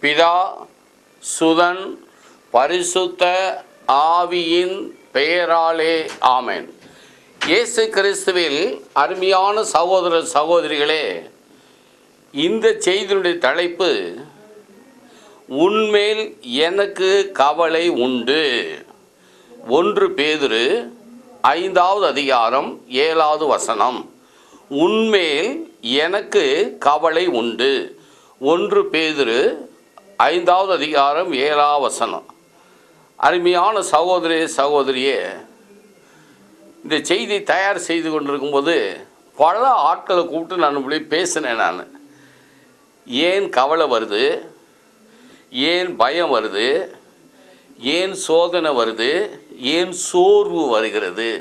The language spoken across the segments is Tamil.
பிதா சுதன் பரிசுத்த ஆவியின் பெயராலே ஆமென். இயேசு கிறிஸ்துவில் அருமையான சகோதர சகோதரிகளே, இந்த செய்தியுடைய தலைப்பு உன்மேல் எனக்கு கவலை உண்டு. 1 பேதுரு 5வது அதிகாரம் 7வது வசனம். உன்மேல் எனக்கு கவலை உண்டு. 1 பேதுரு 5வது அதிகாரம் 7வது வசனம். அருமையான சகோதரி சகோதரியே, இந்த செய்தி தயார் செய்து கொண்டிருக்கும்போது பல ஆட்களை கூப்பிட்டு நான் இப்படி பேசினேன். நான் ஏன் கவலை வருது, ஏன் பயம் வருது, ஏன் சோதனை வருது, ஏன் சோர்வு வருகிறது,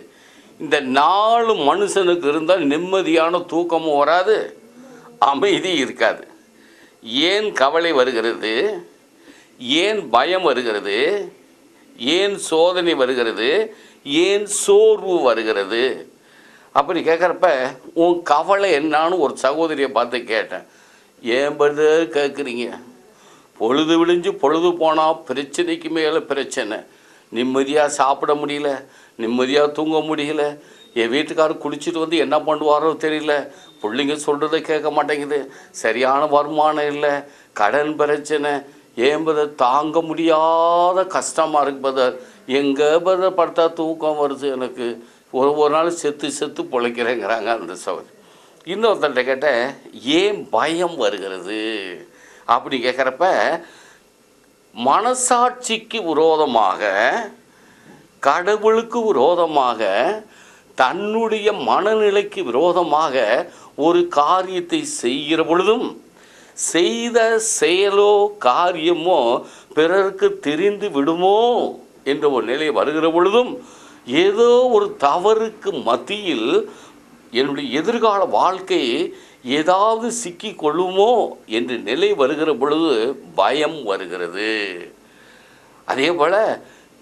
இந்த 4 மனுஷனுக்கு இருந்தால் நிம்மதியான தூக்கமும் வராது, அமைதி இருக்காது. ஏன் கவலை வருகிறது, ஏன் பயம் வருகிறது, ஏன் சோதனை வருகிறது, ஏன் சோர்வு வருகிறது அப்படி கேட்குறப்ப உன் கவலை என்னான்னு ஒரு சகோதரியை பார்த்து கேட்டேன். ஏன் பிரதர் கேட்குறீங்க? பொழுது விடிஞ்சு பொழுது போனால் பிரச்சனைக்கு மேலே பிரச்சனை. நிம்மதியாக சாப்பிட முடியல, நிம்மதியாக தூங்க முடியல. என் வீட்டுக்காரர் குடிச்சிட்டு வந்து என்ன பண்ணுவாரோ தெரியல, பிள்ளைங்க சொல்கிறத கேட்க மாட்டேங்குது, சரியான வருமானம் இல்லை, கடன் பிரச்சனை. ஏன் பதர் தாங்க முடியாத கஷ்டமாக இருக்கு பதர். எங்கே பதர் படுத்தா தூக்கம் வருது, எனக்கு ஒரு நாள் செத்து பிழைக்கிறேங்கிறாங்க அந்த சகோதரி. இன்னொருத்தர்கிட்ட கேட்டேன், ஏன் பயம் வருகிறது அப்படி கேட்குறப்ப மனசாட்சிக்கு விரோதமாக, கடவுளுக்கு விரோதமாக, தன்னுடைய மனநிலைக்கு விரோதமாக ஒரு காரியத்தை செய்கிற பொழுதும், செய்த செயலோ காரியமோ பிறருக்கு தெரிந்து விடுமோ என்ற ஒரு நிலை வருகிற பொழுதும், ஏதோ ஒரு தவறுக்கு மத்தியில் என்னுடைய எதிர்கால வாழ்க்கை ஏதாவது சிக்கி கொள்ளுமோ என்ற நிலை வருகிற பொழுது பயம் வருகிறது. அதே போல்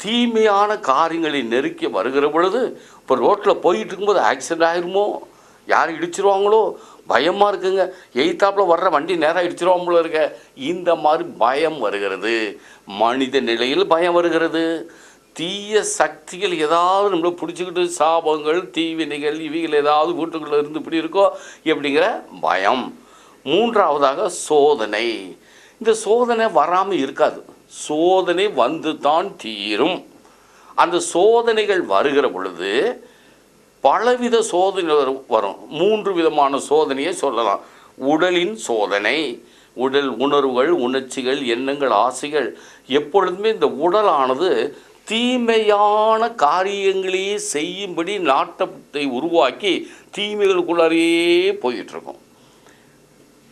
தீமையான காரியங்களை நெருக்கி வருகிற பொழுது, இப்போ ரோட்டில் போயிட்டு இருக்கும்போது ஆக்சிடென்ட் ஆகிருமோ, யார் இடிச்சிருவாங்களோ பயமாக இருக்குங்க, எய்த்தாப்பில் வர்ற வண்டி நேராக இடிச்சிருவாங்களோ இருக்க, இந்த மாதிரி பயம் வருகிறது. மனித நிலையில் பயம் வருகிறது. தீய சக்திகள் ஏதாவது நம்மளை பிடிச்சிக்கிட்டு, சாபங்கள், தீவினைகள், இவைகள் ஏதாவது வீட்டுக்குள்ளே இருந்து இப்படி இருக்கோ எப்படிங்கிற பயம். 3வதாக சோதனை. இந்த சோதனை வராமல் இருக்காது, சோதனை வந்து தான் தீரும். அந்த சோதனைகள் வருகிற பொழுது பலவித சோதனை வரும். 3 விதமான சோதனையை சொல்லலாம். உடலின் சோதனை, உடல் உணர்வுகள், உணர்ச்சிகள், எண்ணங்கள், ஆசைகள். எப்பொழுதுமே இந்த உடலானது தீமையான காரியங்களையே செய்யும்படி நாட்டத்தை உருவாக்கி தீமைகளுக்குள்ளாரையே போயிட்டுருக்கும்.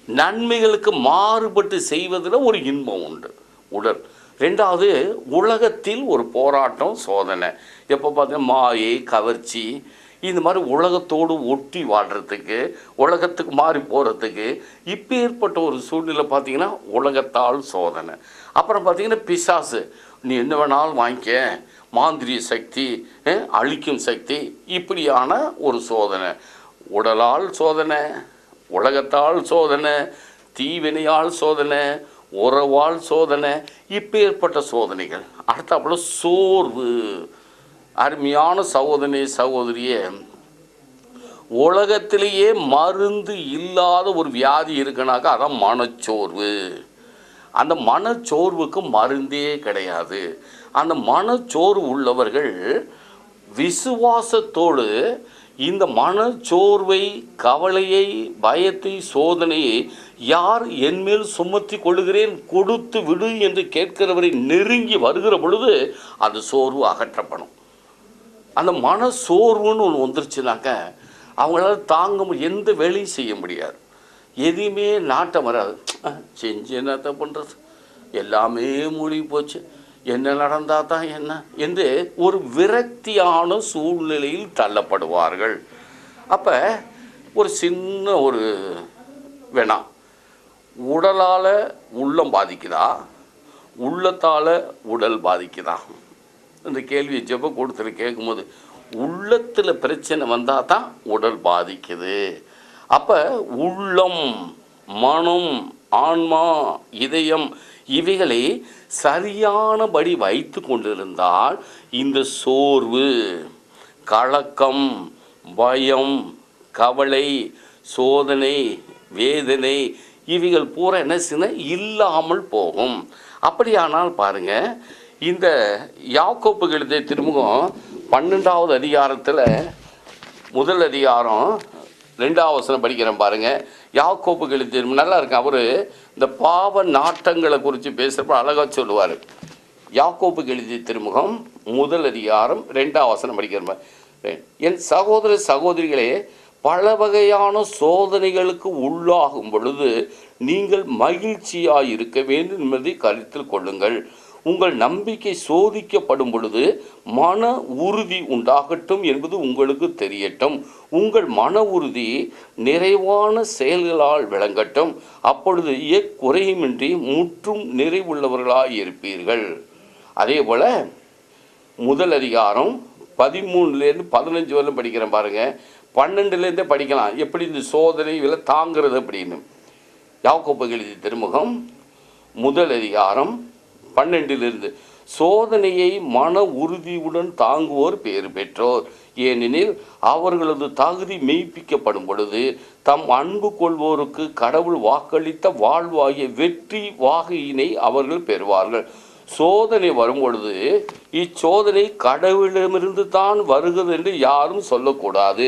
நன்மைகளுக்கு மாறுபட்டு செய்வதில் ஒரு இன்பம் உண்டு உடல். 2வது, உலகத்தில் ஒரு போராட்டம், சோதனை. எப்போ பார்த்தீங்கன்னா மாயை, கவர்ச்சி, இந்த மாதிரி உலகத்தோடு ஒட்டி வாழ்கிறதுக்கு, உலகத்துக்கு மாறி போகிறதுக்கு இப்போ ஏற்பட்ட ஒரு சூழ்நிலை பார்த்திங்கன்னா உலகத்தால் சோதனை. அப்புறம் பார்த்திங்கன்னா பிசாசு, நீ என்ன வேணாலும் வாங்கிக்க, மாந்திரிய சக்தி, அழிக்கும் சக்தி, இப்படியான ஒரு சோதனை. உடலால் சோதனை, உலகத்தால் சோதனை, தீவினையால் சோதனை, உறவால் சோதனை, இப்போ ஏற்பட்ட சோதனைகள். அடுத்தாப்புல சோர்வு. அருமையான சகோதரியே, உலகத்திலேயே மருந்து இல்லாத ஒரு வியாதி இருக்குனாக்கா அதான் மனச்சோர்வு. அந்த மனச்சோர்வுக்கு மருந்தே கிடையாது. அந்த மனச்சோர்வு உள்ளவர்கள் விசுவாசத்தோடு இந்த மனச்சோர்வை, கவலையை, பயத்தை, சோதனையை யார் என்மேல் சுமத்தி கொள்ளுகிறேன், கொடுத்து விடு என்று கேட்கிறவரை நெருங்கி வருகிற பொழுது அந்த சோர்வு அகற்றப்படும். அந்த மன சோர்வுன்னு ஒன்று வந்துருச்சுனாக்க அவங்களால தாங்க எந்த வேலையும் செய்ய முடியாது, எதையுமே நாட்டம் வராது. செஞ்சு என்னத்த பண்ணுறது, எல்லாமே மூழ்கி போச்சு, என்ன நடந்தால் தான் என்ன என்று ஒரு விரக்தியான சூழ்நிலையில் தள்ளப்படுவார்கள். அப்போ ஒரு சின்ன ஒரு வேணா, உடலால் உள்ளம் பாதிக்குதா, உள்ளத்தால் உடல் பாதிக்குதா? இந்த கேள்வியை ஜெப கூட்டத்தில் கேட்கும்போது உள்ளத்தில் பிரச்சனை வந்தால் தான் உடல் பாதிக்குது. அப்போ உள்ளம், மனம், ஆன்மா, இதயம் இவைகளை சரியானபடி வைத்து கொண்டிருந்தால் இந்த சோர்வு, கலக்கம், பயம், கவலை, சோதனை, வேதனை இவைகள் பூரா என்ன செய்ய இல்லாமல் போகும். அப்படியானால் பாருங்க, இந்த யாக்கோப்பு எழுதிய திருமுகம் 12வது அதிகாரத்தில் முதல் அதிகாரம் 2வது வசனம் படிக்கிறேன் பாருங்க. யாக்கோப்பு எழுதிய நல்லா இருக்கு. அவர் இந்த பாவ நாட்டங்களை குறித்து பேசுகிறப்ப அழகாக சொல்லுவார். யாக்கோப்பு எழுதிய திருமுகம் முதல் அதிகாரம் 2வது வசனம் படிக்கிறேன். என் சகோதர சகோதரிகளே, பல வகையான சோதனைகளுக்கு உள்ளாகும் பொழுது நீங்கள் மகிழ்ச்சியாய் இருக்க வேண்டும் என்பதை கருத்தில் கொள்ளுங்கள். உங்கள் நம்பிக்கை சோதிக்கப்படும் பொழுது மன உறுதி உண்டாகட்டும் என்பது உங்களுக்கு தெரியட்டும். உங்கள் மன உறுதி நிறைவான செயல்களால் விளங்கட்டும். அப்பொழுது எக்குறையுமின்றி முற்றும் நிறைவுள்ளவர்களாய் இருப்பீர்கள். அதே போல் முதல் அதிகாரம் 13லேருந்து 15 வரலும் படிக்கிறேன் பாருங்க. 12லேருந்தே படிக்கலாம், எப்படி இந்த சோதனைகளை தாங்கிறது அப்படின்னு. யாக்கோப்பு எழுதிய திருமுகம் முதல் அதிகாரம் 12லிருந்து, சோதனையை மன உறுதியுடன் தாங்குவோர் பேறு பெற்றோர், ஏனெனில் அவர்களது தகுதி மெய்ப்பிக்கப்படும் பொழுது தம் அன்பு கொள்வோருக்கு கடவுள் வாக்களித்த வாழ்வாகிய வெற்றி வாகையினை அவர்கள் பெறுவார்கள். சோதனை வரும் பொழுது இச்சோதனை கடவுளிடமிருந்து தான் வருகிறது என்று யாரும் சொல்லக்கூடாது.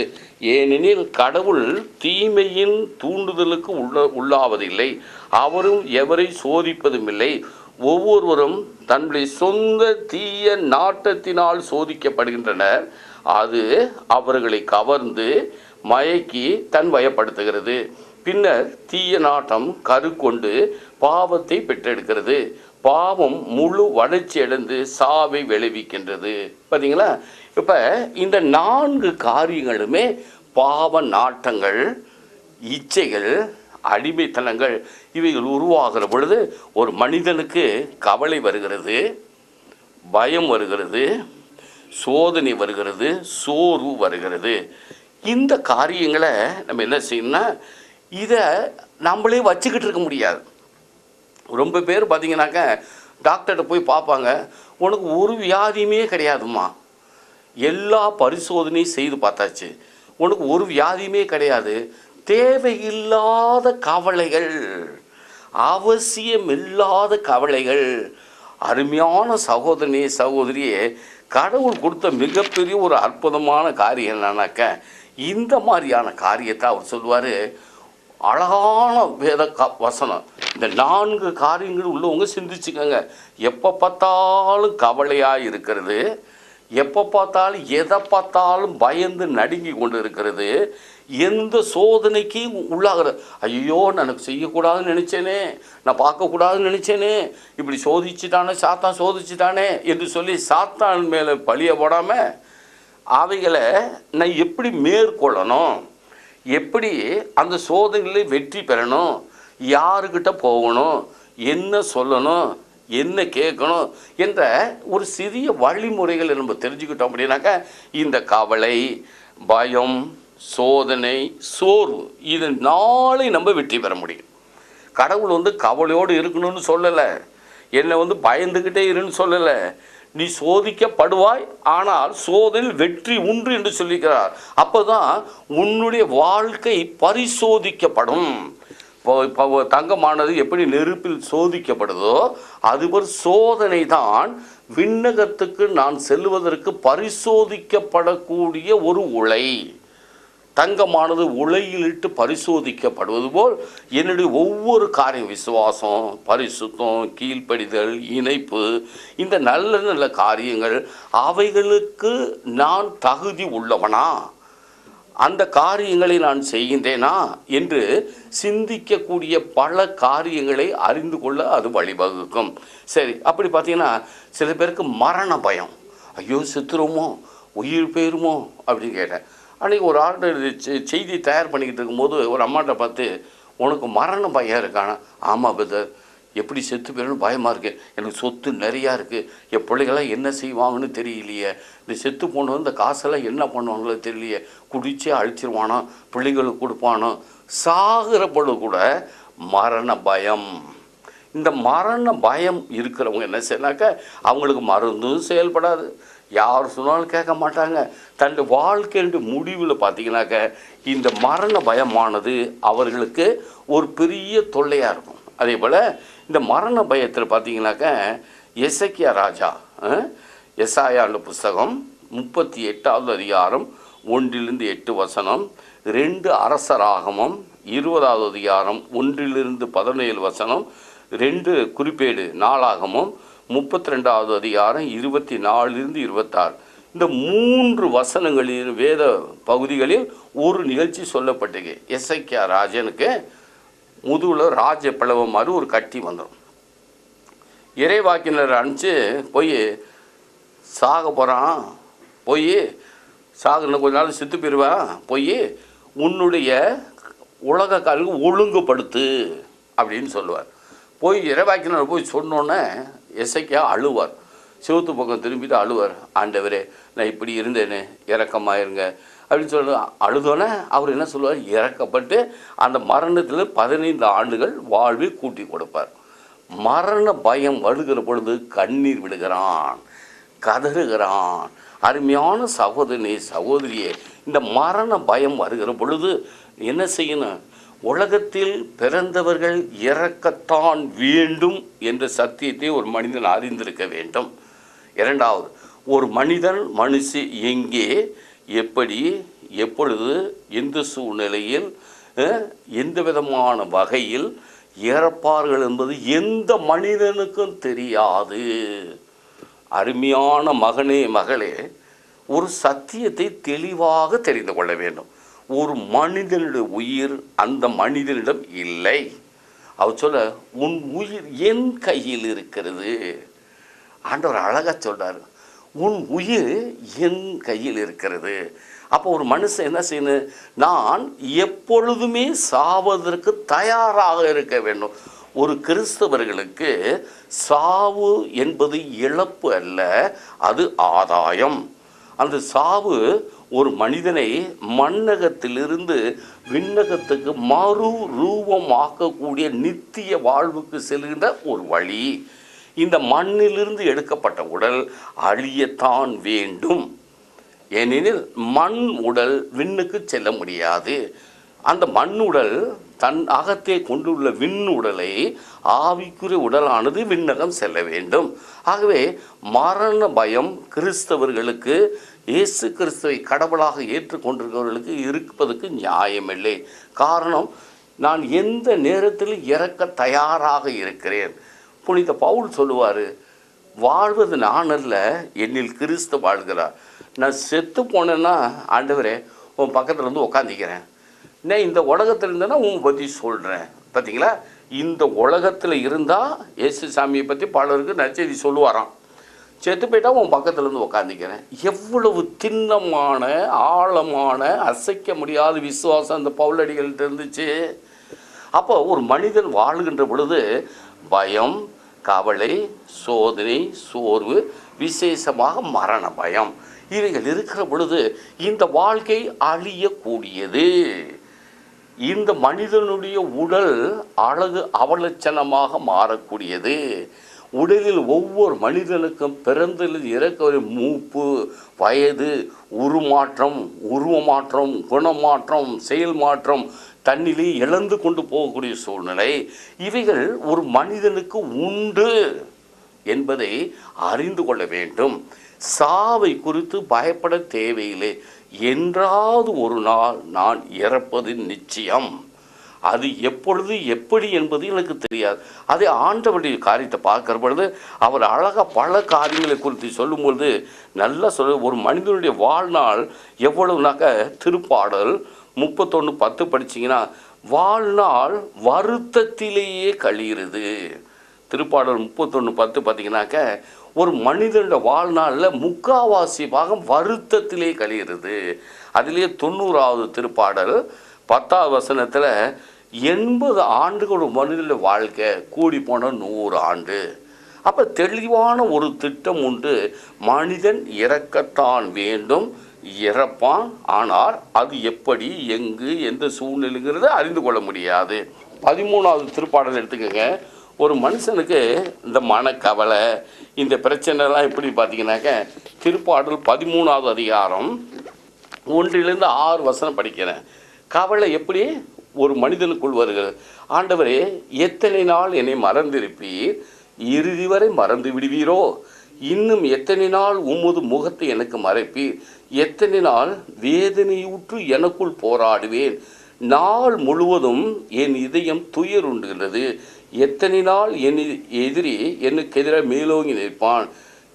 ஏனெனில் கடவுள் தீமையின் தூண்டுதலுக்கு உள்ளாவதில்லை, அவரும் எவரை சோதிப்பதும் இல்லை. ஒவ்வொருவரும் தன்னுடைய சொந்த தீய நாட்டத்தினால் சோதிக்கப்படுகின்றனர். அது அவர்களை கவர்ந்து மயக்கி தன் வயப்படுத்துகிறது. பின்னர் தீய நாட்டம் கருக்கொண்டு பாவத்தை பெற்றெடுக்கிறது. பாவம் முழு வளர்ச்சி அடைந்து சாவை விளைவிக்கின்றது. பார்த்தீங்களா? இப்போ இந்த 4 காரியங்களுமே பாவ நாட்டங்கள், இச்சைகள், அடிமைத்தனங்கள் இவைகள் உருவாகிற பொழுது ஒரு மனிதனுக்கு கவலை வருகிறது, பயம் வருகிறது, சோதனை வருகிறது, சோர்வு வருகிறது. இந்த காரியங்களை நம்ம என்ன செய்யணும்னா, இதை நம்மளே வச்சுக்கிட்டு இருக்க முடியாது. ரொம்ப பேர் பார்த்தீங்கன்னாக்க டாக்டர்கிட்ட போய் பார்ப்பாங்க, உனக்கு ஒரு வியாதியுமே கிடையாதும்மா, எல்லா பரிசோதனையும் செய்து பார்த்தாச்சு, உனக்கு ஒரு வியாதியுமே கிடையாது. தேவையில்லாத கவலைகள், அவசியமில்லாத கவலைகள். அருமையான சகோதரனே சகோதரியே, கடவுள் கொடுத்த மிகப்பெரிய ஒரு அற்புதமான காரியம் என்னன்னாக்க, இந்த மாதிரியான காரியத்தை அவர் சொல்லுவார். அழகான வேத வசனம். இந்த 4 காரியங்கள் உள்ளவங்க சிந்திச்சுக்கோங்க. எப்போ பார்த்தாலும் கவலையாக இருக்கிறது, எப்போ பார்த்தாலும் எதை பார்த்தாலும் பயந்து நடுங்கி கொண்டு இருக்கிறது, எந்த சோதனைக்கு உள்ளாகிற, ஐயோ நான் எனக்கு செய்யக்கூடாதுன்னு நினச்சேனே, நான் பார்க்கக்கூடாதுன்னு நினச்சேனே, இப்படி சோதிச்சுட்டானே, சாத்தான் சோதிச்சுட்டானே என்று சொல்லி சாத்தான் மேலே பழிய போடாமல் அவைகளை நான் எப்படி மேற்கொள்ளணும், எப்படி அந்த சோதனைகளை வெற்றி பெறணும், யாருக்கிட்ட போகணும், என்ன சொல்லணும், என்ன கேட்கணும் என்ற ஒரு சிறிய வழிமுறைகளை நம்ம தெரிஞ்சுக்கிட்டோம் அப்படின்னாக்கா இந்த கவலை, பயம், சோதனை, சோர்வு இது 4 நம்ம வெற்றி பெற முடியும். கடவுள் கவலையோடு இருக்கணும்னு சொல்லலை, என்னை பயந்துக்கிட்டே இருன்னு சொல்லலை. நீ சோதிக்கப்படுவாய், ஆனால் சோதனையில் வெற்றி உண்டு என்று சொல்லிக்கிறார். அப்போ தான் உன்னுடைய வாழ்க்கை பரிசோதிக்கப்படும். இப்போ தங்கமானது எப்படி நெருப்பில் சோதிக்கப்படுதோ அதுபோல் சோதனை தான் விண்ணகத்துக்கு நான் செல்வதற்கு பரிசோதிக்கப்படக்கூடிய ஒரு உலை. தங்கமானது உலையிலிட்டு பரிசோதிக்கப்படுவது போல் என்னுடைய ஒவ்வொரு காரியம், விசுவாசம், பரிசுத்தம், கீழ்ப்படிதல், இணைப்பு, இந்த நல்ல நல்ல காரியங்கள் அவைகளுக்கு நான் தகுதி உள்ளவனா, அந்த காரியங்களை நான் செய்கின்றேனா என்று சிந்திக்கக்கூடிய பல காரியங்களை அறிந்து கொள்ள அது வழிவகுக்கும். சரி, அப்படி பார்த்தீங்கன்னா சில பேருக்கு மரண பயம், ஐயோ செத்துருமோ, உயிர் போயிருமோ அப்படின்னு கேட்டேன். அன்றைக்கி ஒரு ஆர்டர் செய்தி தயார் பண்ணிக்கிட்டு இருக்கும்போது ஒரு அம்மாட்ட பார்த்து, உனக்கு மரண பயம் இருக்கானா? ஆமாம் பிரதர், எப்படி செத்து போயிடணும் பயமாக இருக்குது, எனக்கு சொத்து நிறையா இருக்குது, என் பிள்ளைகள்லாம் என்ன செய்வாங்கன்னு தெரியலையே, இந்த செத்து போனது இந்த காசெல்லாம் என்ன பண்ணுவாங்களோ தெரியலையே, குடிச்சே அழிச்சிருவானோ, பிள்ளைங்களுக்கு கொடுப்பானோ, சாகிற பொழுது கூட மரண பயம். இந்த மரண பயம் இருக்கிறவங்க என்ன செய்யனாக்கா, அவங்களுக்கு மருந்தும் செயல்படாது, யார் சொன்னாலும் கேட்க மாட்டாங்க. தன்னுடைய வாழ்க்கையுடைய முடிவில் பார்த்தீங்கன்னாக்க இந்த மரண பயமானது அவர்களுக்கு ஒரு பெரிய தொல்லையாக இருக்கும். அதே போல் இந்த மரண பயத்தில் பார்த்தீங்கன்னாக்க எசேக்கியா ராஜா, எசாயாண்ட புஸ்தகம் 38வது அதிகாரம் 1-8 2 அரசராகமம் 20வது அதிகாரம் 1-17 2 குறிப்பேடு நாளாகமம் 32வது அதிகாரம் 24-26 இந்த 3 வசனங்களின் வேத பகுதிகளில் ஒரு நிகழ்ச்சி சொல்லப்பட்டது. எசேக்கியா ராஜனுக்கு முதுகில் ராஜ பிளவு மாதிரி ஒரு கட்டி வந்துடும். இறைவாக்கினர் அனுப்பிச்சு போய் சாக போகிறான், போய் சாகுன்னு கொஞ்ச நாள் செத்து போயிடுவேன், போய் உன்னுடைய உலக காலுக்கு ஒழுங்குபடுத்து அப்படின்னு சொல்லுவார். போய் இறைவாக்கினர் போய் சொன்னோன்னே எசேக்கியா அழுவார், சிவத்து பக்கம் திரும்பிட்டு அழுவார், ஆண்டவரே நான் இப்படி இருந்தேனே இறக்கமாயிருங்க அப்படின்னு சொல்லி அழுதோன்னே அவர் என்ன சொல்லுவார், இறக்கப்பட்டு அந்த மரணத்தில் 15 ஆண்டுகள் வாழ்வை கூட்டி கொடுப்பார். மரண பயம் வருகிற பொழுது கண்ணீர் விடுகிறான், கதறுகிறான். அருமையான சகோதரனே சகோதரியே, இந்த மரண பயம் வருகிற பொழுது என்ன செய்யணும், உலகத்தில் பிறந்தவர்கள் இறக்கத்தான் வேண்டும் என்ற சத்தியத்தை ஒரு மனிதன் அறிந்திருக்க வேண்டும். இரண்டாவது, ஒரு மனிதன் மனுஷி எங்கே எப்படி எப்பொழுது எந்த சூழ்நிலையில் எந்த விதமான வகையில் இறப்பார்கள் என்பது எந்த மனிதனுக்கும் தெரியாது. அருமையான மகனே மகளே, ஒரு சத்தியத்தை தெளிவாக தெரிந்து கொள்ள வேண்டும். ஒரு மனிதனுடைய உயிர் அந்த மனிதனிடம் இல்லை. அவர் சொல்ல, உன் உயிர் என் கையில் இருக்கிறது. ஆண்டவர் அழகாக சொல்றார், உன் உயிர் என் கையில் இருக்கிறது. அப்போ ஒரு மனுஷன் என்ன செய்யணும், நான் எப்பொழுதுமே சாவதற்கு தயாராக இருக்க வேண்டும். ஒரு கிறிஸ்தவர்களுக்கு சாவு என்பது இழப்பு அல்ல, அது ஆதாயம். அந்த சாவு ஒரு மனிதனை மண்ணகத்திலிருந்து விண்ணகத்துக்கு மறு ரூபமாக்கக்கூடிய நித்திய வாழ்வுக்கு செல்கின்ற ஒரு வழி. இந்த மண்ணிலிருந்து எடுக்கப்பட்ட உடல் அழியத்தான் வேண்டும். ஏனெனில் மண் உடல் விண்ணுக்கு செல்ல முடியாது. அந்த மண் உடல் தன் அகத்தை கொண்டுள்ள விண் உடலை ஆவிக்குரிய உடலானது விண்ணகம் செல்ல வேண்டும். ஆகவே மரண பயம் கிறிஸ்தவர்களுக்கு, இயேசு கிறிஸ்துவை கடவுளாக ஏற்றுக்கொண்டிருக்கிறவர்களுக்கு இருப்பதற்கு நியாயமில்லை. காரணம், நான் எந்த நேரத்தில் இறக்க தயாராக இருக்கிறேன். புனித பவுல் சொல்லுவார், வாழ்வது நான் அல்ல, என்னில் கிறிஸ்து வாழ்கிறார். நான் செத்து போனேன்னா ஆண்டவரே உன் பக்கத்தில் வந்து உட்காந்துக்கிறேன், நான் இந்த உலகத்தில் இருந்தேன்னா உன் பற்றி சொல்கிறேன். பார்த்தீங்களா, இந்த உலகத்தில் இருந்தால் இயேசு சாமியை பற்றி பலருக்கு நற்செய்தி சொல்லுவாராம். செத்து போயிட்டா உன் பக்கத்தில் இருந்து உட்காந்துக்கிறேன். எவ்வளவு திண்ணமான ஆழமான அசைக்க முடியாத விசுவாசம் அந்த பவுலடிகள்கிட்ட இருந்துச்சு. அப்போ ஒரு மனிதன் வாழ்கின்ற பொழுது பயம், கவலை, சோதனை, சோர்வு, விசேஷமாக மரண பயம், இவைகள் இருக்கிற பொழுது இந்த வாழ்க்கை அழியக்கூடியது. இந்த மனிதனுடைய உடல் அழகு அவலட்சணமாக மாறக்கூடியது. உடலில் ஒவ்வொரு மனிதனுக்கும் பிறந்ததில் இறக்க மூப்பு, வயது, உருவமாற்றம், குணமாற்றம், செயல் மாற்றம், தன்னிலே இழந்து கொண்டு போகக்கூடிய சூழ்நிலை, இவைகள் ஒரு மனிதனுக்கு உண்டு என்பதை அறிந்து கொள்ள வேண்டும். சாவை குறித்து பயப்பட தேவையில்லை. என்றாவது ஒரு நாள் நான் இறப்பது நிச்சயம். அது எப்பொழுது எப்படி என்பது எனக்கு தெரியாது. அதே ஆண்டவருடைய காரியத்தை பார்க்கிற பொழுது அவர் அழகாக பல காரியங்களை குறித்து சொல்லும்பொழுது நல்லா ஒரு மனிதனுடைய வாழ்நாள் எவ்வளவுனாக்க, திருப்பாடல் 31:10 படிச்சிங்கன்னா, வாழ்நாள் வருத்தத்திலேயே கழிகிறது. திருப்பாடல் 31:10 பார்த்தீங்கன்னாக்க, ஒரு மனிதனுடைய வாழ்நாளில் 3/4 பாகம் வருத்தத்திலே கழிகிறது. அதிலேயே 90வது திருப்பாடல் 10வது வசனத்தில் 80 ஆண்டுகள் ஒரு மனிதனுடைய வாழ்க்கை, கூடி போன 100 ஆண்டு. அப்போ தெளிவான ஒரு திட்டம் உண்டு. மனிதன் இறக்கத்தான் வேண்டும், இறப்பான். ஆனால் அது எப்படி, எங்கு, எந்த சூழ்நிலைங்கிறத அறிந்து கொள்ள முடியாது. 13வது திருப்பாடல் எடுத்துக்கோங்க. ஒரு மனுஷனுக்கு இந்த மனக்கவலை, இந்த பிரச்சனைலாம் எப்படி பார்த்தீங்கன்னாக்க, திருப்பாடல் 13வது அதிகாரம் 1-6 படிக்கிறேன். கவலை எப்படி ஒரு மனிதனுக்குள் வருகிறது. ஆண்டவரே, எத்தனை நாள் என்னை மறந்திருப்பீர், இறுதி வரை மறந்து விடுவீரோ? இன்னும் எத்தனை நாள் உமது முகத்தை எனக்கு மறைப்பீர்? எத்தனை நாள் வேதனையுற்று எனக்குள் போராடுவேன்? நாள் முழுவதும் என் இதயம் துயருண்டுகின்றது. எத்தனை நாள் என் எதிரி எனக்கு எதிராக மேலோங்கி நிற்பான்?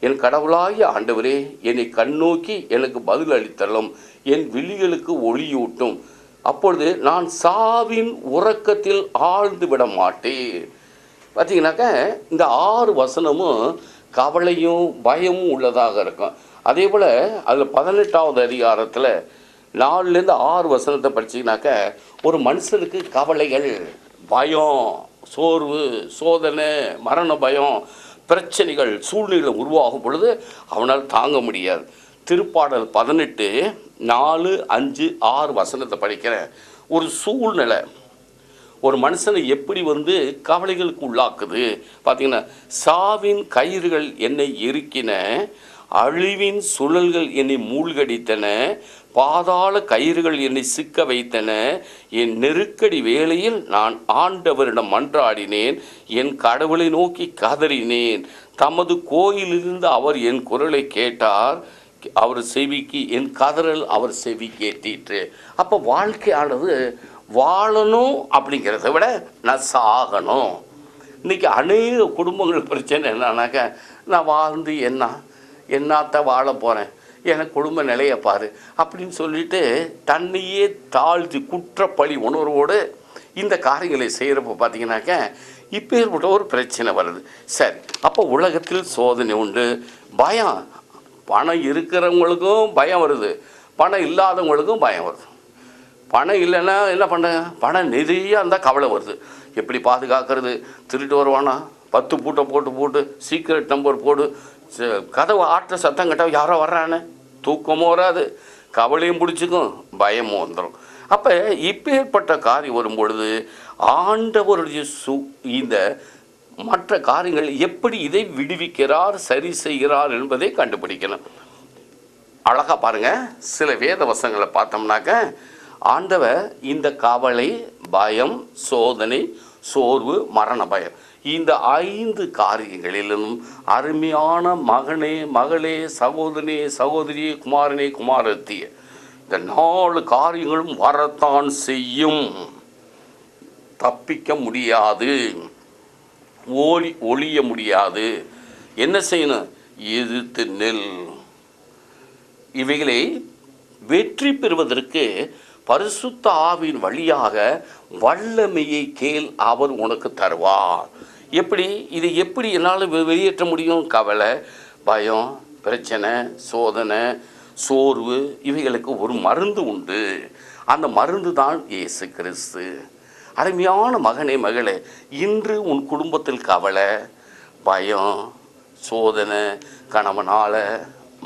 என் கடவுளாகிய ஆண்டவரே, என்னை கண்ணோக்கி எனக்கு பதில் அளித்தள்ளும், என் விழிகளுக்கு ஒளியூட்டும். அப்பொழுது நான் சாவின் உறக்கத்தில் ஆழ்ந்து விட மாட்டேன். பார்த்தீங்கன்னாக்க இந்த 6 வசனமும் கவலையும் பயமும் உள்ளதாக இருக்கும். அதே போல் அதில் 18வது அதிகாரத்தில் 4-6 படிச்சிங்கனாக்க, ஒரு மனுஷனுக்கு கவலைகள், பயம், சோர்வு, சோதனை, மரண பயம், பிரச்சனைகள், சூழ்நிலை உருவாகும் பொழுது அவனால் தாங்க முடியாது. திருப்பாடல் 18 4, 5, 6 படிக்கிறேன். ஒரு சூழ்நிலை ஒரு மனுஷனை எப்படி கவலைகளுக்கு உள்ளாக்குது பார்த்தீங்கன்னா, சாவின் கயிறுகள் என்னை இறுக்கின, அழிவின் சுழல்கள் என்னை மூழ்கடித்தன, பாதாள கயிறுகள் என்னை சிக்க வைத்தன. என் நெருக்கடி வேளையில் நான் ஆண்டவரிடம் மன்றாடினேன், என் கடவுளை நோக்கி கதறினேன். தமது கோயிலிருந்து அவர் என் குரலை கேட்டார், அவர் செவிக்கு என் கதறல் அவர் செவி கேட்டிற்று. அப்போ வாழ்க்கையானது வாழணும் அப்படிங்கிறத விட நான் சாகணும். இன்றைக்கி அநேக குடும்பங்கள் பிரச்சனை என்னன்னாக்க, நான் வாழ்ந்து என்னத்த வாழ போகிறேன், எனக்கு குடும்ப நிலையை பாரு அப்படின்னு சொல்லிட்டு தன்னையே தாழ்த்தி குற்றப்பழி உணர்வோடு இந்த காரியங்களை செய்கிறப்ப பார்த்தீங்கன்னாக்க இப்போ ஏற்பட்ட ஒரு பிரச்சனை வருது. சரி, அப்போ உலகத்தில் சோதனை உண்டு, பயம். பணம் இருக்கிறவங்களுக்கும் பயம் வருது, பணம் இல்லாதவங்களுக்கும் பயம் வருது. பணம் இல்லைன்னா என்ன பண்ண, பணம் நிறைய இருந்தால் கவலை வருது. எப்படி பாதுகாக்கிறது? திருட்டு வருவானா, 10 பூட்டை போட்டு சீக்ரெட் நம்பர் போடு, கதவை ஆற்ற சத்தம் கட்ட யாரோ வர்றானே, தூக்கமும் வராது, கவலையும் பிடிச்சிக்கும், பயமும் வந்துடும். அப்போ இப்போ ஏற்பட்ட காரியம் வரும்பொழுது ஆண்டவருடைய இந்த மற்ற காரியங்கள் எப்படி இதை விடுவிக்கிறார், சரி செய்கிறார் என்பதை கண்டுபிடிக்கணும். அழகாக பாருங்கள், சில வேத வசனங்களை பார்த்தோம்னாக்க, ஆண்டவர் இந்த கவலை, பயம், சோதனை, சோர்வு, மரண பயம், இந்த 5 காரியங்களிலும் அருமையான மகனே, மகளே, சகோதரனே, சகோதரி, குமாரனே, குமாரத்தி, இந்த 4 காரியங்களும் வரத்தான் செய்யும். தப்பிக்க முடியாது, ஒழிய முடியாது. என்ன செய்யணும்? எதிர்த்து நெல். இவைகளை வெற்றி பெறுவதற்கு பரிசுத்த ஆவியின் வழியாக வல்லமையை கேள், அவர் உனக்கு தருவார். எப்படி இதை எப்படி என்னால் வெளியேற்ற முடியும்? கவலை, பயம், பிரச்சனை, சோதனை, சோர்வு, இவைகளுக்கு ஒரு மருந்து உண்டு. அந்த மருந்து தான் இயேசு கிறிஸ்து. அருமையான மகனே, மகளே, இன்று உன் குடும்பத்தில் கவலை, பயம், சோதனை, கணவனால்,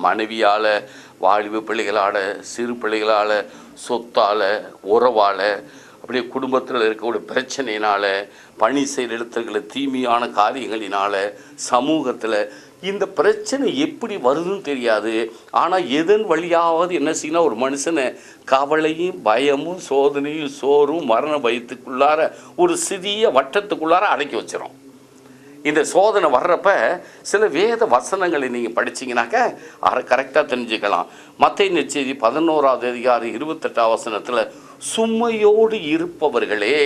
மனைவியால், வாலிப பிள்ளைகளால், சிறு பிள்ளைகளால், சொத்தால், உறவால், அப்படியே குடும்பத்தில் இருக்கக்கூடிய பிரச்சனையினால், பணி செய்கிற இடத்துல தீமையான காரியங்களினால், சமூகத்தில் இந்த பிரச்சனை எப்படி வருதுன்னு தெரியாது. ஆனால் எதன் வழியாவது என்ன செய்யணும், ஒரு மனுஷனை கவலையும், பயமும், சோதனையும், சோறும், மரண பயத்துக்குள்ளார ஒரு சிறிய வட்டத்துக்குள்ளார அடக்கி வச்சிடும். இந்த சோதனை வர்றப்ப சில வேத வசனங்களை நீங்கள் படிச்சிங்கனாக்க அதை கரெக்டாக தெரிஞ்சுக்கலாம். மத்தேயு நற்செய்தி 11வது அதிகாரம் 28வது சுமையோடு இருப்பவர்களே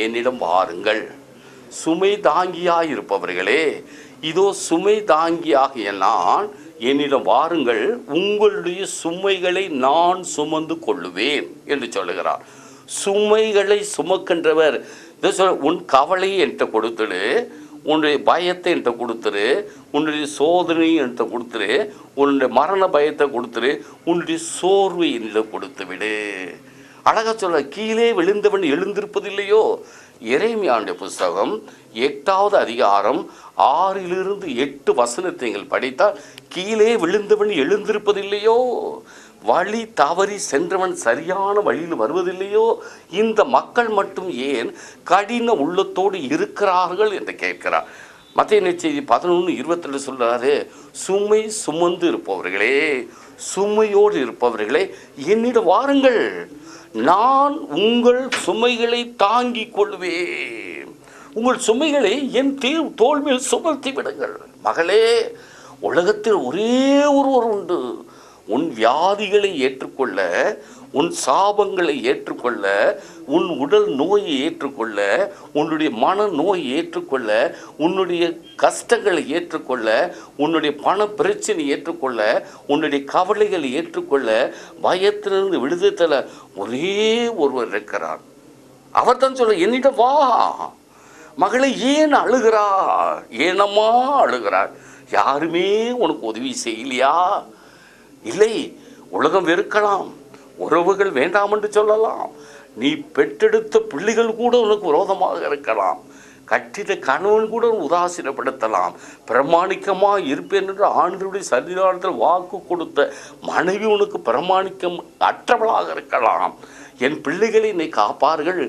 என்னிடம் வாருங்கள், சுமை தாங்கியாக இருப்பவர்களே, இதோ சுமை தாங்கியாகிய நான், என்னிடம் வாருங்கள், உங்களுடைய சுமைகளை நான் சுமந்து கொள்ளுவேன் என்று சொல்லுகிறார். சுமைகளை சுமக்கின்றவர். உன் கவலையை என்கிட்ட கொடுத்துடு, உன்னுடைய பயத்தை என்கிட்ட கொடுத்துரு, உன்னுடைய சோதனையை என்கிட்ட கொடுத்துரு, உன்னுடைய மரண பயத்தை கொடுத்துரு, உன்னுடைய சோர்வை என்னிடம் கொடுத்து விடு. அழகாக சொல்ல, கீழே விழுந்தவன் எழுந்திருப்பதில்லையோ. எரேமியாவுடைய புஸ்தகம் 8வது அதிகாரம் 6-8 வசனத்தை நீங்கள் படித்தால், கீழே விழுந்தவன் எழுந்திருப்பதில்லையோ. வழி தவறி சென்றவன் சரியான வழியில் வருவதில்லையோ? இந்த மக்கள் மட்டும் ஏன் கடின உள்ளத்தோடு இருக்கிறார்கள் என்று கேட்கிறார். மத்திய நற்செய்தி 11:22 சொல்றாரு, சுமை சுமந்து இருப்பவர்களே, சுமையோடு இருப்பவர்களே என்னிடம் வாருங்கள், நான் உங்கள் சுமைகளை தாங்கிக் கொள்வேன். உங்கள் சுமைகளை என் தோள் மேல் சுமத்தி விடுங்கள். மகளே, உலகத்தில் ஒரே ஒருவர் உண்டு உன் வியாதிகளை ஏற்றுக்கொள்ள, உன் சாபங்களை ஏற்றுக்கொள்ள, உன் உடல் நோயை ஏற்றுக்கொள்ள, உன்னுடைய மன நோயை ஏற்றுக்கொள்ள, உன்னுடைய கஷ்டங்களை ஏற்றுக்கொள்ள, உன்னுடைய பண பிரச்சனை ஏற்றுக்கொள்ள, உன்னுடைய கவலைகளை ஏற்றுக்கொள்ள, பயத்திலிருந்து விடுதலை ஒரே ஒருவர் இருக்கிறார். அவர் தான் சொல்ல, என்னிடம் வா. மகளை ஏன் அழுகிறார்? ஏனம்மா அழுகிறார்? யாருமே உனக்கு உதவி செய்யலையா? இல்லை, உலகம் வெறுக்கலாம், உறவுகள் வேண்டாம் என்று சொல்லலாம், நீ பெற்றெடுத்த பிள்ளைகள் கூட உனக்கு விரோதமாக இருக்கலாம், கட்டிட கணவன் கூட உதாசீனப்படுத்தலாம், பிரமாணிக்கமாக இருப்பேன் என்று ஆண்டவருடைய சன்னிதானத்தில் வாக்கு கொடுத்த மனைவி உனக்கு பிரமாணிக்கம் அற்றவளாக இருக்கலாம். என் பிள்ளைகளை என்னை காப்பார்கள்,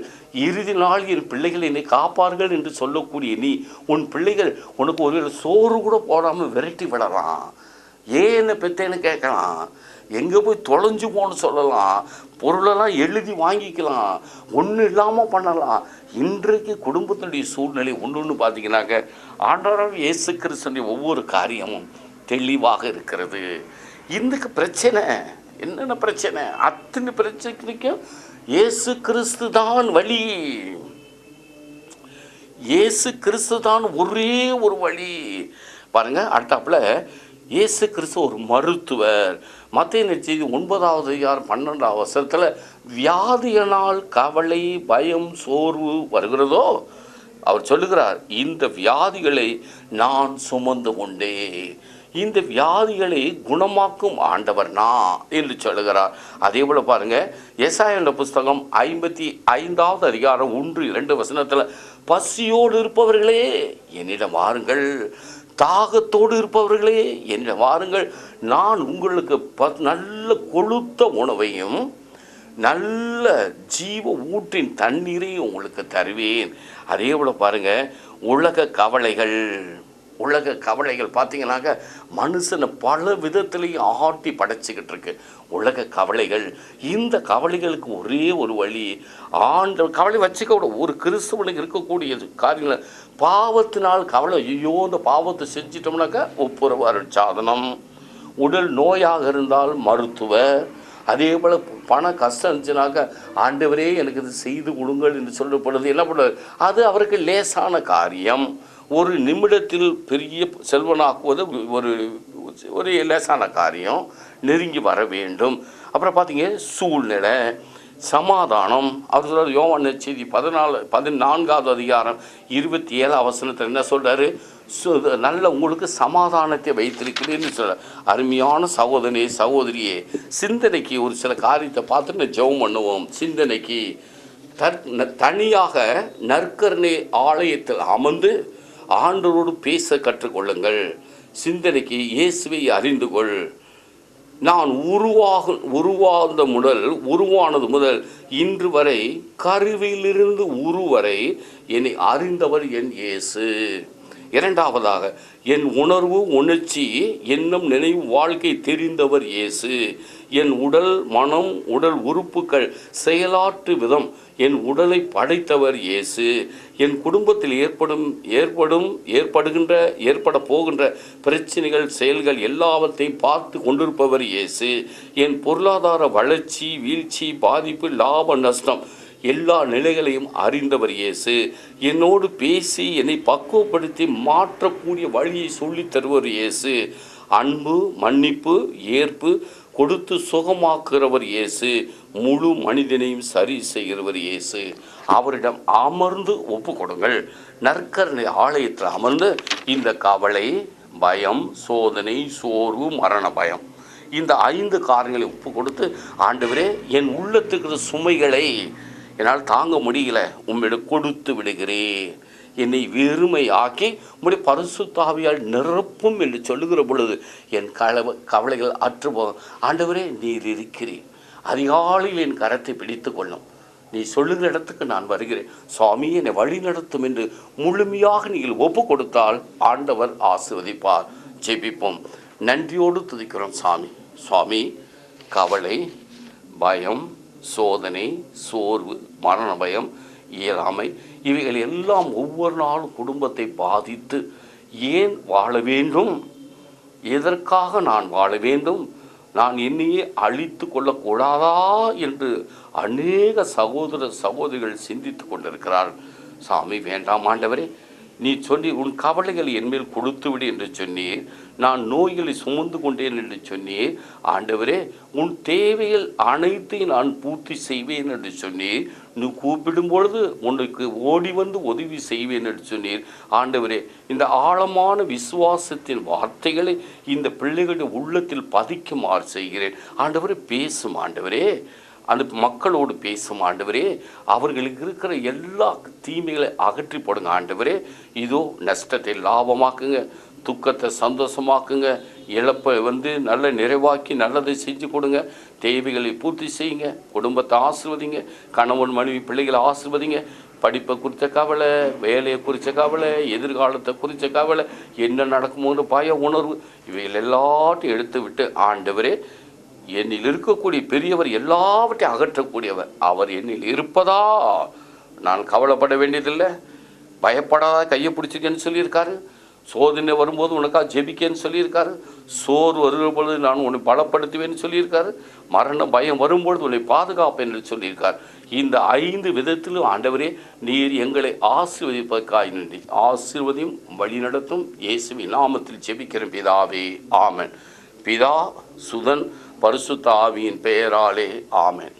இறுதி நாள் என் பிள்ளைகள் என்னை காப்பார்கள் என்று சொல்லக்கூடிய நீ, உன் பிள்ளைகள் உனக்கு ஒரு சோறு கூட போடாமல் விரட்டி விடலாம். ஏன் என்ன பெற்றேன்னு கேட்கலாம், எங்கே போய் தொலைஞ்சு போன்னு சொல்லலாம், பொருளெல்லாம் எழுதி வாங்கிக்கலாம், ஒன்றும் இல்லாமல் பண்ணலாம். இன்றைக்கு குடும்பத்தினுடைய சூழ்நிலை ஒன்று பார்த்தீங்கன்னாக்க ஆண்டவராகிய இயேசு கிறிஸ்துவின் ஒவ்வொரு காரியமும் தெளிவாக இருக்கிறது. இந்த பிரச்சனை என்னென்ன பிரச்சனை, அத்தனை பிரச்சனைக்கும் இயேசு கிறிஸ்து தான் வழி, இயேசு கிறிஸ்து தான் ஒரே ஒரு வழி. பாருங்க, அடுத்தாப்புல இயேசு கிறிஸ்து ஒரு மருத்துவர். மத்திய நற்செய்தி 9:12 வியாதியினால் கவலை, பயம், சோர்வு வருகிறதோ அவர் சொல்லுகிறார், இந்த வியாதிகளை நான் சுமந்து கொண்டே, இந்த வியாதிகளை குணமாக்கும் ஆண்டவர் நான் என்று சொல்லுகிறார். அதே போல பாருங்க, ஏசாயா புஸ்தகம் 55:1-2 பசியோடு இருப்பவர்களே என்னிடம் வாருங்கள், தாகத்தோடு இருப்பவர்களே என்னிடம் வாருங்கள், நான் உங்களுக்கு நல்ல கொழுத்த உணவையும் நல்ல ஜீவ ஊற்றின் தண்ணீரையும் உங்களுக்கு தருவேன். அதே போல பாருங்க, உலக கவலைகள் பார்த்தீங்கன்னாக்க மனுஷனை பல விதத்திலையும் ஆட்டி படைச்சிக்கிட்டு இருக்கு உலக கவலைகள். இந்த கவலைகளுக்கு ஒரே ஒரு வழி, கவலை வச்சுக்க கூட ஒரு கிறிஸ்துவனுக்கு இருக்கக்கூடிய காரியங்கள், பாவத்தினால் கவலை, ஐயோ இந்த பாவத்தை செஞ்சிட்டோம்னாக்கா ஒப்புரவு அருட்சாதனம், உடல் நோயாக இருந்தால் மருத்துவர், அதே போல் பண கஷ்டம் இருந்துச்சுனாக்கா ஆண்டவரே எனக்கு இது செய்து கொடுங்கள் என்று சொல்லப்படுது. என்ன பண்ணுறது? அது அவருக்கு லேசான காரியம். ஒரு நிமிடத்தில் பெரிய செல்வனாக்குவது ஒரு லேசான காரியம், நெருங்கி வர வேண்டும். அப்புறம் பார்த்தீங்க, சூழ்நிலை, சமாதானம். அவர் சொல்கிறார், யோவான் நற்செய்தி 14:27 என்ன சொல்கிறாரு? நல்ல உங்களுக்கு சமாதானத்தை வைத்திருக்கிறேன்னு சொல்கிறார். அருமையான சகோதரனே, சகோதரியே, சிந்தனைக்கு ஒரு சில காரியத்தை பார்த்துட்டு ஜெபம் பண்ணுவோம். சிந்தனைக்கு தனியாக நற்கருணை ஆலயத்தில் அமர்ந்து ஆண்டவரோடு பேச கற்றுக்கொள்ளுங்கள். சிந்தனைக்கு இயேசுவை அறிந்து கொள். நான் உருவானது முதல் இன்று வரை, கருவிலிருந்து உருவரை என்னை அறிந்தவர் என் இயேசு. இரண்டாவதாக, என் உணர்வு, உணர்ச்சி, எண்ணம், நினைவு, வாழ்க்கை தெரிந்தவர் இயேசு. என் உடல், மனம், உடல் உறுப்புகள் செயலாற்று விதம், என் உடலை படைத்தவர் இயேசு. என் குடும்பத்தில் ஏற்பட போகின்ற பிரச்சனைகள், செயல்கள் எல்லாவற்றையும் பார்த்து கொண்டிருப்பவர் இயேசு. என் பொருளாதார வளர்ச்சி, வீழ்ச்சி, பாதிப்பு, லாப நஷ்டம் எல்லா நிலைகளையும் அறிந்தவர் இயேசு. என்னோடு பேசி என்னை பக்குவப்படுத்தி மாற்றக்கூடிய வழியை சொல்லித் தருவர் இயேசு. அன்பு, மன்னிப்பு, ஏற்பு கொடுத்து சுகமாக்குகிறவர் இயேசு. முழு மனிதனையும் சரி செய்கிறவர் இயேசு. அவரிடம் அமர்ந்து ஒப்பு கொடுங்கள். நற்கருணை ஆலயத்தில் அமர்ந்து இந்த கவலை, பயம், சோதனை, சோர்வு, மரண பயம், இந்த 5 காரியங்களை ஒப்பு கொடுத்து, ஆண்டவரே என் உள்ளத்துக்கு சுமைகளை என்னால் தாங்க முடியல, உம்மிடம் கொடுத்து விடுகிறேன். என்னை வெறுமையாக்கி உம்முடைய பரிசுத்த ஆவியால் நிரப்பும் என்று சொல்லுகிற பொழுது என் கவலைகள் அற்றுப்போகும். ஆண்டவரே, நீர் இருக்கிறீர். அதிகாலையில் என் கரத்தை பிடித்து கொள்ளும். நீ சொல்லுகிற இடத்துக்கு நான் வருகிறேன் சுவாமி, என்னை வழி நடத்தும் என்று முழுமையாக நீங்கள் ஒப்பு கொடுத்தால் ஆண்டவர் ஆசீர்வதிப்பார். ஜெபிப்போம். நன்றியோடு துதிக்கிறோம் சாமி. சுவாமி, கவலை, பயம், சோதனை, சோர்வு, மரண பயம், இயலாமை, இவைகள் எல்லாம் ஒவ்வொரு நாளும் குடும்பத்தை பாதித்து ஏன் வாழ வேண்டும், எதற்காக நான் வாழ வேண்டும், நான் என்னையே அழித்து கொள்ளக்கூடாதா என்று அநேக சகோதர சகோதரிகள் சிந்தித்து கொண்டிருக்கிறார்கள். சாமி, வேண்டாம் ஆண்டவரே, நீ சொல்லி உன் கவலைகளை என்மேல் கொடுத்து விடு என்று சொன்னீர். நான் நோய்களை சுமந்து கொண்டேன் என்று சொன்னீர். ஆண்டவரே, உன் தேவைகள் அனைத்தையும் நான் பூர்த்தி செய்வேன் என்று சொன்னீர். நீ கூப்பிடும் பொழுது உனக்கு ஓடி வந்து உதவி செய்வேன் என்று சொன்னீர். ஆண்டவரே, இந்த ஆழமான விசுவாசத்தின் வார்த்தைகளை இந்த பிள்ளைகளுடைய உள்ளத்தில் பதிக்குமாறு செய்கிறேன். ஆண்டவரே, பேசும் ஆண்டவரே, அந்த மக்களோடு பேசும் ஆண்டவரே. அவர்களுக்கு இருக்கிற எல்லா தீமைகளை அகற்றி போடுங்க ஆண்டவரே. இதோ நஷ்டத்தை லாபமாக்குங்க, துக்கத்தை சந்தோஷமாக்குங்க, இழப்பை நல்ல நிறைவாக்கி நல்லதை செஞ்சு கொடுங்க, தேவைகளை பூர்த்தி செய்யுங்க, குடும்பத்தை ஆசீர்வதிங்க, கணவன் மனைவி பிள்ளைகளை ஆசீர்வதிங்க. படிப்பை குறித்த கவலை, வேலையை குறித்த கவலை, எதிர்காலத்தை குறித்த கவலை, என்ன நடக்குமோன்னு பய உணர்வு, இவைகள் எல்லாத்தையும் எடுத்து விட்டு ஆண்டவரே, என்னில் இருக்கக்கூடிய பெரியவர் எல்லாவற்றையும் அகற்றக்கூடியவர். அவர் என்னில் இருப்பதா நான் கவலைப்பட வேண்டியதில்லை. பயப்படாத, கையை பிடிச்சிருக்கேன்னு சொல்லியிருக்காரு. சோதனை வரும்போது உனக்காக ஜெபிக்கேன்னு சொல்லியிருக்காரு. சோறு வருகிற பொழுது நான் உன்னை பலப்படுத்துவேன்னு சொல்லியிருக்காரு. மரண பயம் வரும்பொழுது உன்னை பாதுகாப்பேன் என்று சொல்லியிருக்கார். இந்த 5 விதத்திலும் ஆண்டவரே, நீர் எங்களை ஆசீர்வதிப்பதற்காக நன்றி. ஆசீர்வதியும் வழிநடத்தும் இயேசுவின் நாமத்தில் ஜெபிக்கிற பிதாவே, ஆமென். பிதா, சுதன், பரிசுத்த ஆவியின் பெயராலே, ஆமென்.